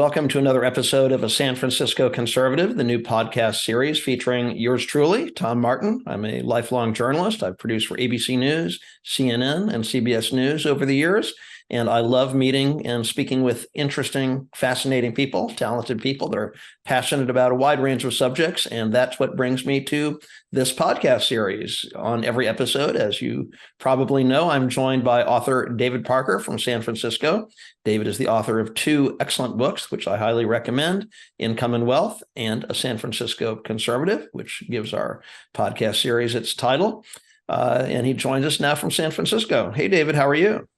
welcome to another episode of A San Francisco Conservative, the new podcast series featuring yours truly, Tom Martin. I'm a lifelong journalist. I've produced for ABC News, CNN, and CBS News over the years, and I love meeting and speaking with interesting, fascinating people, talented people that are passionate about a wide range of subjects, and that's what brings me to this podcast series. On every episode, as you probably know, I'm joined by author David Parker from San Francisco. David is the author of two excellent books, which I highly recommend, Income and Wealth and A San Francisco Conservative, which gives our podcast series its title. And he joins us now from San Francisco. Hey, David, how are you?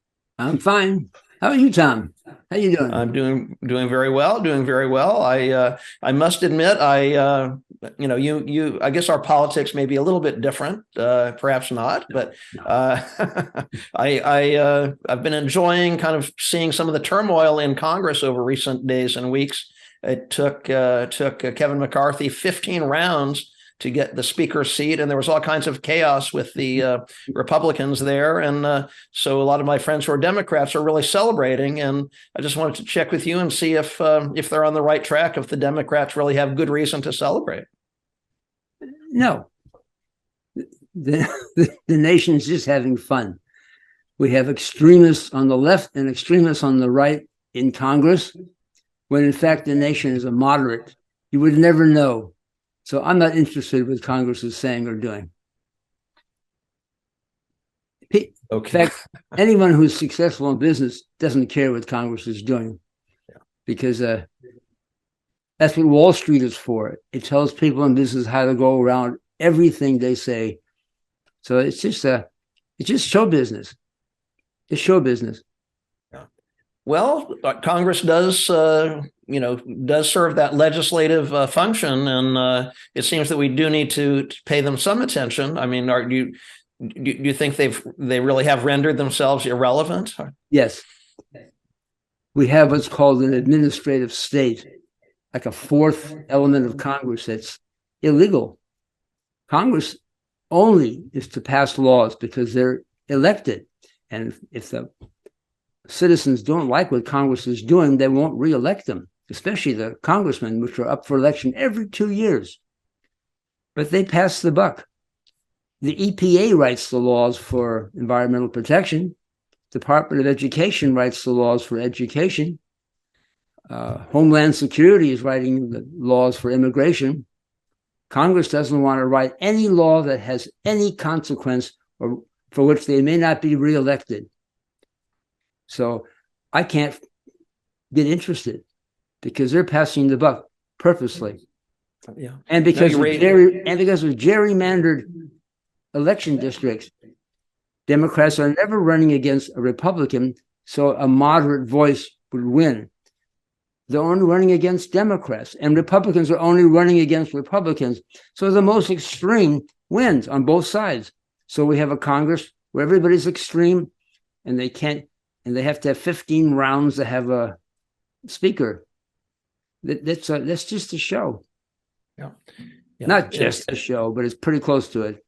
I'm fine. How are you, Tom? How you doing? I'm doing very well. Doing very well. I must admit, I guess our politics may be a little bit different, perhaps not, but I've been enjoying kind of seeing some of the turmoil in Congress over recent days and weeks. It took Kevin McCarthy 15 rounds to get the speaker's seat, and there was all kinds of chaos with the Republicans there, and so a lot of my friends who are Democrats are really celebrating. And I just wanted to check with you and see if they're on the right track, if the Democrats really have good reason to celebrate. No, the nation is just having fun. We have extremists on the left and extremists on the right in Congress, when in fact the nation is a moderate. You would never know. So I'm not interested in what Congress is saying or doing. Okay. In fact, anyone who's successful in business doesn't care what Congress is doing, because that's what Wall Street is for. It tells people in business how to go around everything they say. So it's just show business. It's show business. Well, Congress does serve that legislative function, and it seems that we do need to pay them some attention. I mean, do you think they really have rendered themselves irrelevant? Yes, we have what's called an administrative state, like a fourth element of Congress that's illegal. Congress only is to pass laws because they're elected, and if the citizens don't like what Congress is doing, they won't re-elect them, especially the congressmen, which are up for election every 2 years. But they pass the buck. The EPA writes the laws for environmental protection. Department of Education writes the laws for education. Homeland Security is writing the laws for immigration. Congress doesn't want to write any law that has any consequence or for which they may not be re-elected. So I can't get interested because they're passing the buck purposely. Yeah. And because of gerrymandered election districts, Democrats are never running against a Republican, so a moderate voice would win. They're only running against Democrats, and Republicans are only running against Republicans. So the most extreme wins on both sides. So we have a Congress where everybody's extreme, and they have to have 15 rounds to have a speaker. That's just a show. Yeah. Not just a show, but it's pretty close to it.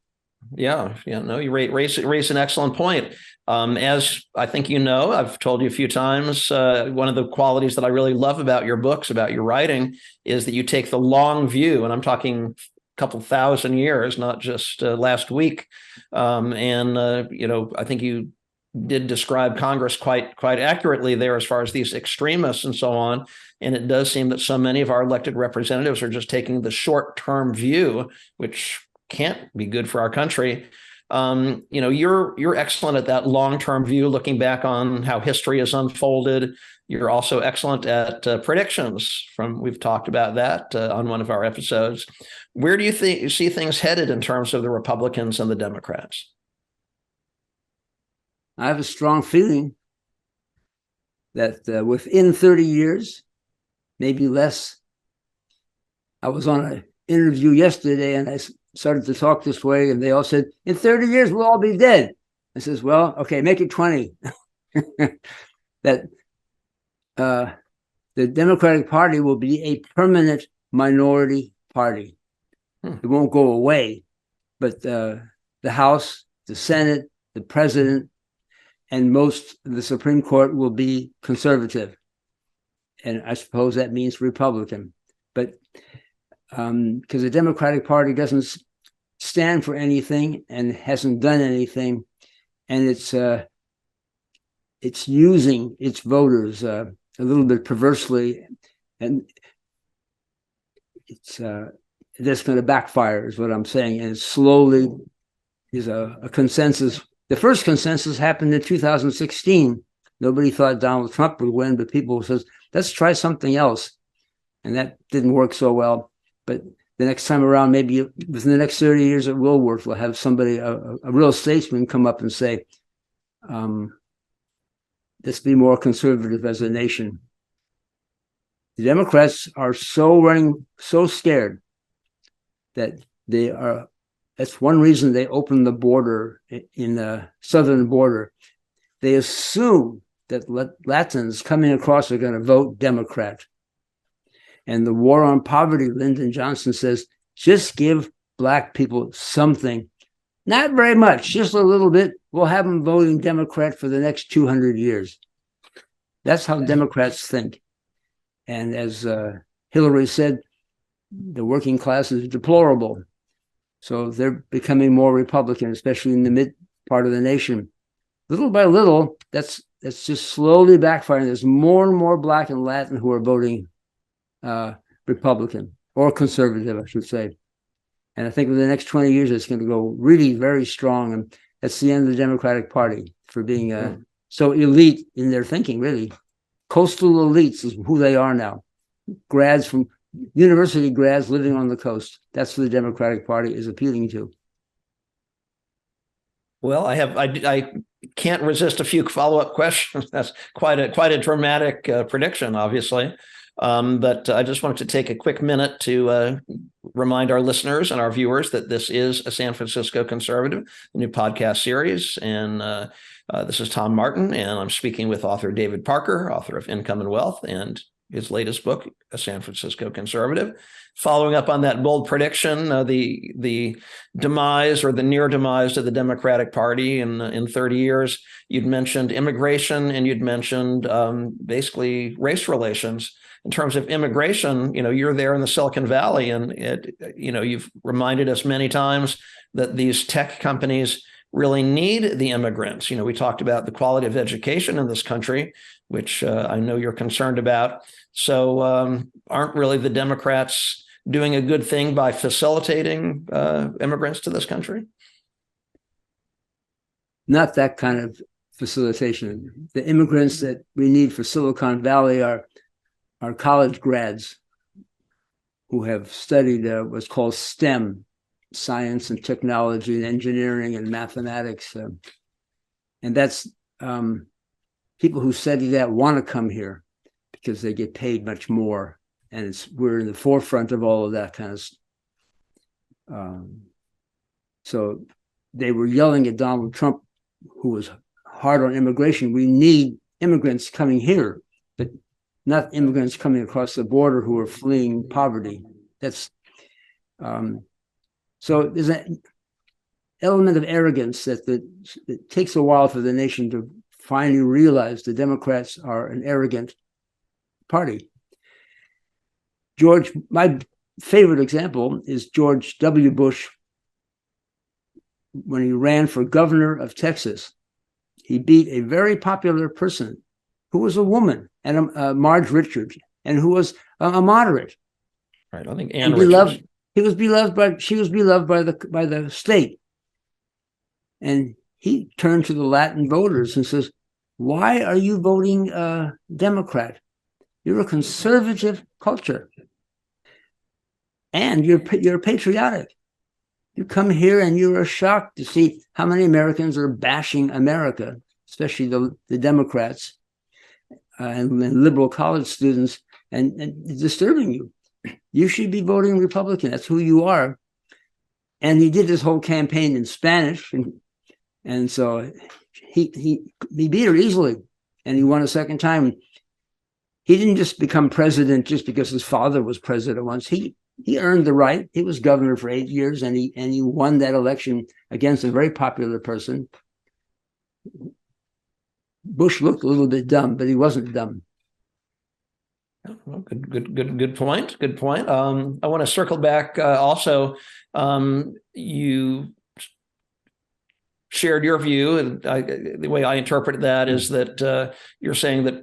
Yeah. No, you raise an excellent point. As I think you know, I've told you a few times, one of the qualities that I really love about your books, about your writing, is that you take the long view, and I'm talking couple thousand years, not just last week. I think you did describe Congress quite accurately there as far as these extremists and so on. And it does seem that so many of our elected representatives are just taking the short-term view, which can't be good for our country. You're excellent at that long-term view, looking back on how history has unfolded. You're also excellent at predictions. We've talked about that on one of our episodes. Where do you see things headed in terms of the Republicans and the Democrats? I have a strong feeling that within 30 years, maybe less. I was on an interview yesterday, and I started to talk this way, and they all said, in 30 years, we'll all be dead. I says, well, okay, make it 20. That the Democratic Party will be a permanent minority party. It won't go away, but the House, the Senate, the President, and most of the Supreme Court will be conservative. and I suppose that means Republican. But because the Democratic Party doesn't stand for anything and hasn't done anything, and it's using its voters a little bit perversely, and it's that's going to backfire, is what I'm saying. And it slowly is a consensus. The first consensus happened in 2016. Nobody thought Donald Trump would win, but people says, let's try something else. And that didn't work so well. But the next time around, maybe within the next 30 years, it will work. We'll have somebody, a real statesman, come up and say, let's be more conservative as a nation. The Democrats are so scared that they are. That's one reason they opened the border in the southern border. They assume that Latins coming across are going to vote Democrat. And the war on poverty, Lyndon Johnson says, just give Black people something. Not very much, just a little bit. We'll have them voting Democrat for the next 200 years. That's how Democrats think. And as Hillary said, the working class is deplorable. So they're becoming more Republican, especially in the mid part of the nation. Little by little, that's just slowly backfiring. There's more and more Black and Latin who are voting Republican or conservative, I should say. And I think in the next 20 years, it's going to go really very strong. And that's the end of the Democratic Party for being so elite in their thinking, really. Coastal elites is who they are now. Grads from university grads living on the coast. That's who the Democratic Party is appealing to. Well, I can't resist a few follow-up questions. That's quite a dramatic prediction, obviously. But I just wanted to take a quick minute to remind our listeners and our viewers that this is a San Francisco Conservative, a new podcast series. And this is Tom Martin, and I'm speaking with author David Parker, author of Income and Wealth, and his latest book, A San Francisco Conservative. Following up on that bold prediction, the demise or the near demise of the Democratic Party in 30 years, you'd mentioned immigration and you'd mentioned basically race relations. In terms of immigration, you're there in the Silicon Valley, and you've reminded us many times that these tech companies really need the immigrants. We talked about the quality of education in this country, which I know you're concerned about. So aren't really the Democrats doing a good thing by facilitating immigrants to this country? Not that kind of facilitation. The immigrants that we need for Silicon Valley are college grads who have studied what's called STEM, science and technology and engineering and mathematics. And that's people who study that want to come here because they get paid much more. And we're in the forefront of all of that kind of stuff. So they were yelling at Donald Trump, who was hard on immigration. We need immigrants coming here, but not immigrants coming across the border who are fleeing poverty. That's so there's an element of arrogance that it takes a while for the nation to finally realize the Democrats are an arrogant party. My favorite example is George W. Bush. When he ran for governor of Texas, he beat a very popular person who was a woman, and Marge Richards, and who was a moderate. Right, I think Ann Richards. She was beloved by the state. And he turned to the Latin voters and says, why are you voting Democrat? You're a conservative culture. And you're patriotic. You come here and you are shocked to see how many Americans are bashing America, especially the Democrats and liberal college students, and it's disturbing you. You should be voting Republican. That's who you are. And he did his whole campaign in Spanish, and so he beat her easily, and he won a second time. He didn't just become president just because his father was president once. He earned the right. He was governor for 8 years, and he won that election against a very popular person. Bush looked a little bit dumb, but he wasn't dumb. Well, good point. Good point. I want to circle back. Also, you shared your view, and the way I interpret that is that you're saying that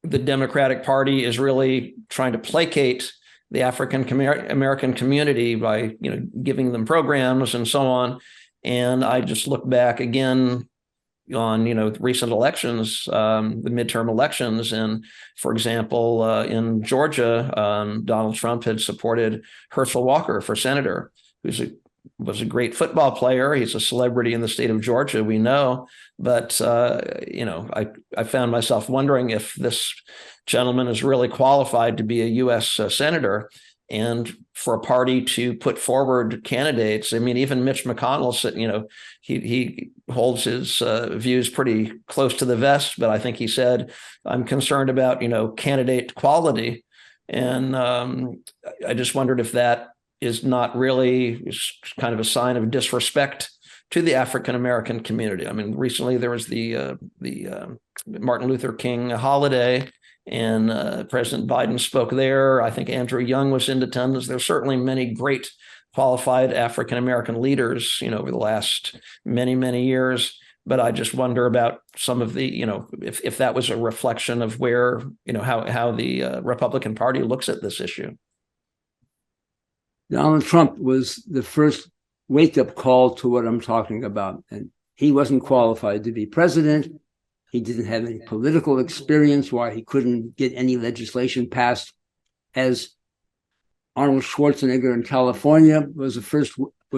the Democratic Party is really trying to placate the African American community by, giving them programs and so on. And I just look back again on, recent elections, the midterm elections. And for example, in Georgia, Donald Trump had supported Herschel Walker for senator, was a great football player. He's a celebrity in the state of Georgia, we know. But, I found myself wondering if this gentleman is really qualified to be a U.S. senator. And for a party to put forward candidates, I mean, even Mitch McConnell said, he holds his views pretty close to the vest, but I think he said, I'm concerned about, candidate quality. And I just wondered if that is not really kind of a sign of disrespect to the African American community. I mean, recently there was the Martin Luther King holiday, and President Biden spoke there. I think Andrew Young was in attendance. There's certainly many great qualified African American leaders, over the last many, many years. But I just wonder about some of the, if that was a reflection of where, how the Republican Party looks at this issue. Donald Trump was the first wake-up call to what I'm talking about. And he wasn't qualified to be president. He didn't have any political experience, why he couldn't get any legislation passed. As Arnold Schwarzenegger in California was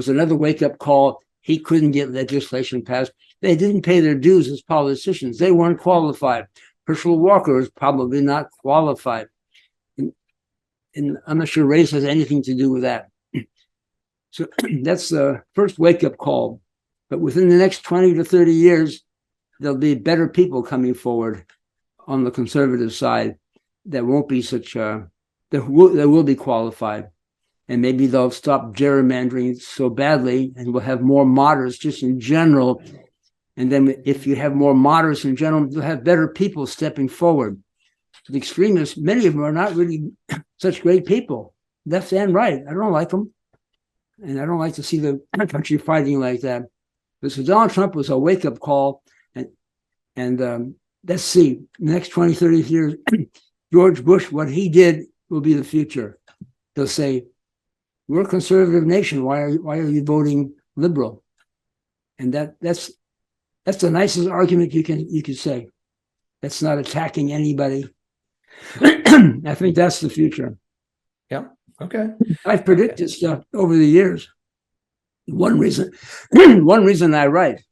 another wake-up call. He couldn't get legislation passed. They didn't pay their dues as politicians. They weren't qualified. Herschel Walker is probably not qualified. And I'm not sure race has anything to do with that. So that's the first wake-up call. But within the next 20 to 30 years, there'll be better people coming forward on the conservative side that won't be that will be qualified. And maybe they'll stop gerrymandering so badly, and we'll have more moderates just in general. And then if you have more moderates in general, you'll have better people stepping forward. The extremists, many of them are not really such great people, left and right. I don't like them. And I don't like to see the country fighting like that. But so Donald Trump was a wake-up call. And let's see, next 20, 30 years, George Bush, what he did will be the future. They'll say, we're a conservative nation. Why are you voting liberal? And that's the nicest argument you can say. That's not attacking anybody. I think that's the future. Yeah. Okay. I've predicted stuff over the years. One reason I write,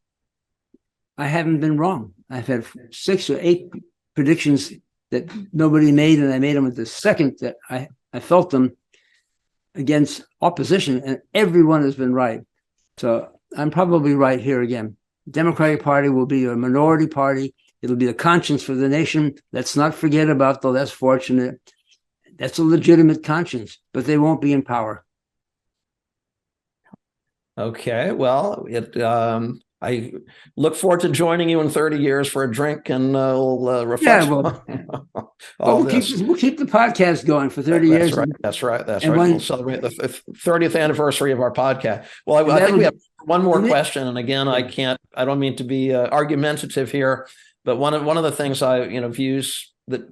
I haven't been wrong. I've had 6 or 8 predictions that nobody made, and I made them at the second that I felt them against opposition, and everyone has been right. So I'm probably right here again. Democratic Party will be a minority party. It'll be the conscience for the nation. Let's not forget about the less fortunate. That's a legitimate conscience, but they won't be in power. Okay. Well, I look forward to joining you in 30 years for a drink, and we'll reflect. Yeah, we'll keep the podcast going for 30 years. That's right. We'll celebrate the 30th anniversary of our podcast. Well, I think we have one more question, and again, I don't mean to be argumentative here, but one of the things views that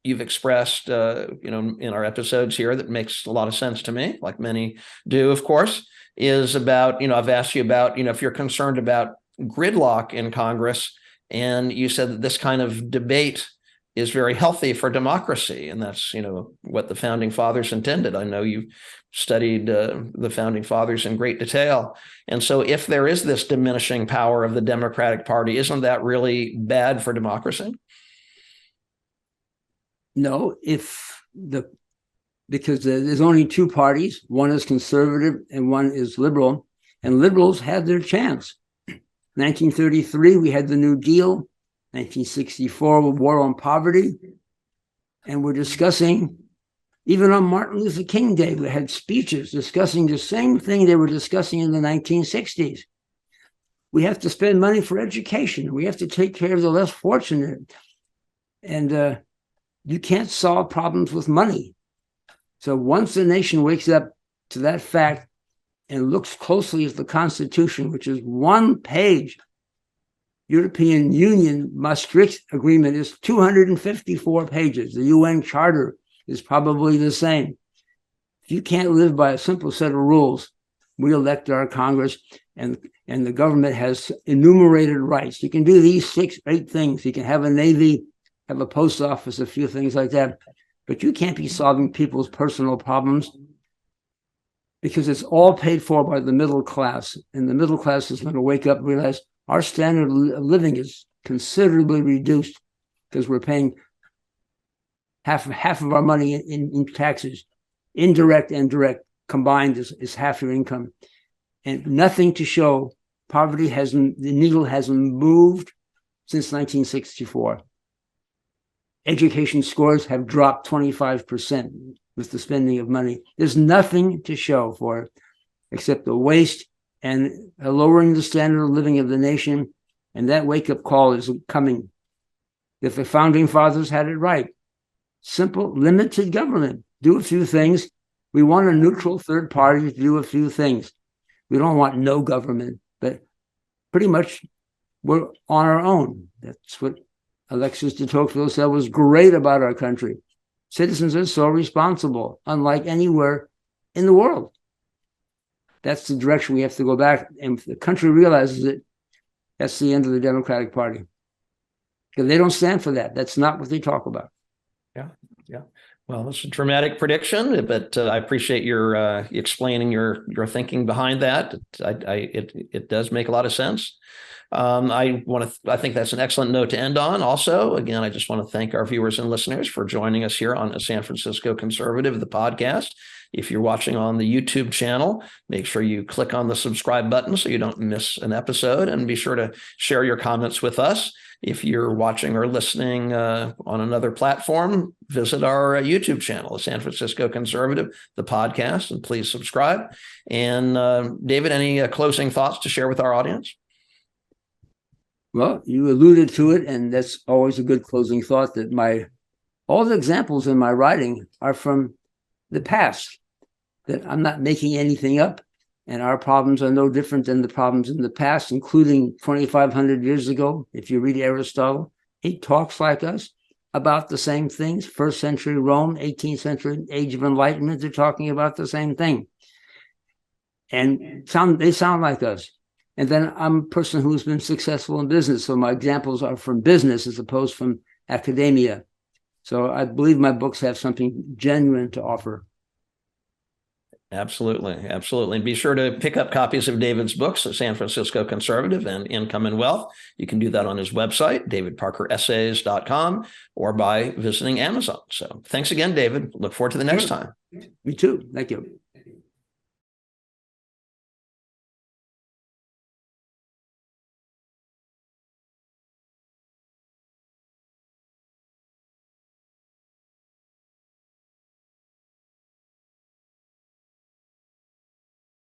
you've expressed, in our episodes here that makes a lot of sense to me, like many do, of course, is about, I've asked you about, if you're concerned about gridlock in Congress, and you said that this kind of debate is very healthy for democracy. And that's, what the founding fathers intended. I know you've studied the founding fathers in great detail. And so if there is this diminishing power of the Democratic Party, isn't that really bad for democracy? No, because there's only 2 parties. One is conservative and one is liberal. And liberals had their chance. 1933, we had the New Deal. 1964, war on poverty. And we're discussing, even on Martin Luther King Day, we had speeches discussing the same thing they were discussing in the 1960s. We have to spend money for education. We have to take care of the less fortunate. And you can't solve problems with money. So once the nation wakes up to that fact and looks closely at the Constitution, which is one page, European Union Maastricht Agreement is 254 pages. The UN Charter is probably the same. If you can't live by a simple set of rules, we elect our Congress, and the government has enumerated rights. You can do these 6, 8 things. You can have a Navy, have a post office, a few things like that. But you can't be solving people's personal problems, because it's all paid for by the middle class. And the middle class is going to wake up and realize our standard of living is considerably reduced because we're paying half of our money in taxes. Indirect and direct combined is half your income. And nothing to show. Poverty the needle hasn't moved since 1964. Education scores have dropped 25% with the spending of money. There's nothing to show for it except the waste and lowering the standard of living of the nation. And that wake-up call is coming. If the founding fathers had it right, simple, limited government, do a few things. We want a neutral third party to do a few things. We don't want no government, but pretty much we're on our own. That's what Alexis de Tocqueville said was great about our country. Citizens are so responsible, unlike anywhere in the world. That's the direction we have to go back. And if the country realizes it, that's the end of the Democratic Party. Because they don't stand for that. That's not what they talk about. Yeah. Well, it's a dramatic prediction, but I appreciate your explaining your thinking behind that. It does make a lot of sense. I think that's an excellent note to end on. Also, again, I just want to thank our viewers and listeners for joining us here on A San Francisco Conservative, the podcast. If you're watching on the YouTube channel, make sure you click on the subscribe button so you don't miss an episode, and be sure to share your comments with us. If you're watching or listening on another platform, visit our YouTube channel, A San Francisco Conservative, the podcast, and please subscribe. And David, any closing thoughts to share with our audience? Well, you alluded to it, and that's always a good closing thought, that all the examples in my writing are from the past, that I'm not making anything up, and our problems are no different than the problems in the past, including 2,500 years ago. If you read Aristotle, he talks like us about the same things. First century Rome, 18th century Age of Enlightenment, they're talking about the same thing. And they sound like us. And then I'm a person who's been successful in business, so my examples are from business as opposed from academia. So I believe my books have something genuine to offer. Absolutely. And be sure to pick up copies of David's books, The San Francisco Conservative and Income and Wealth. You can do that on his website, davidparkeressays.com, or by visiting Amazon. So thanks again, David. Look forward to the next time. Me too. Thank you.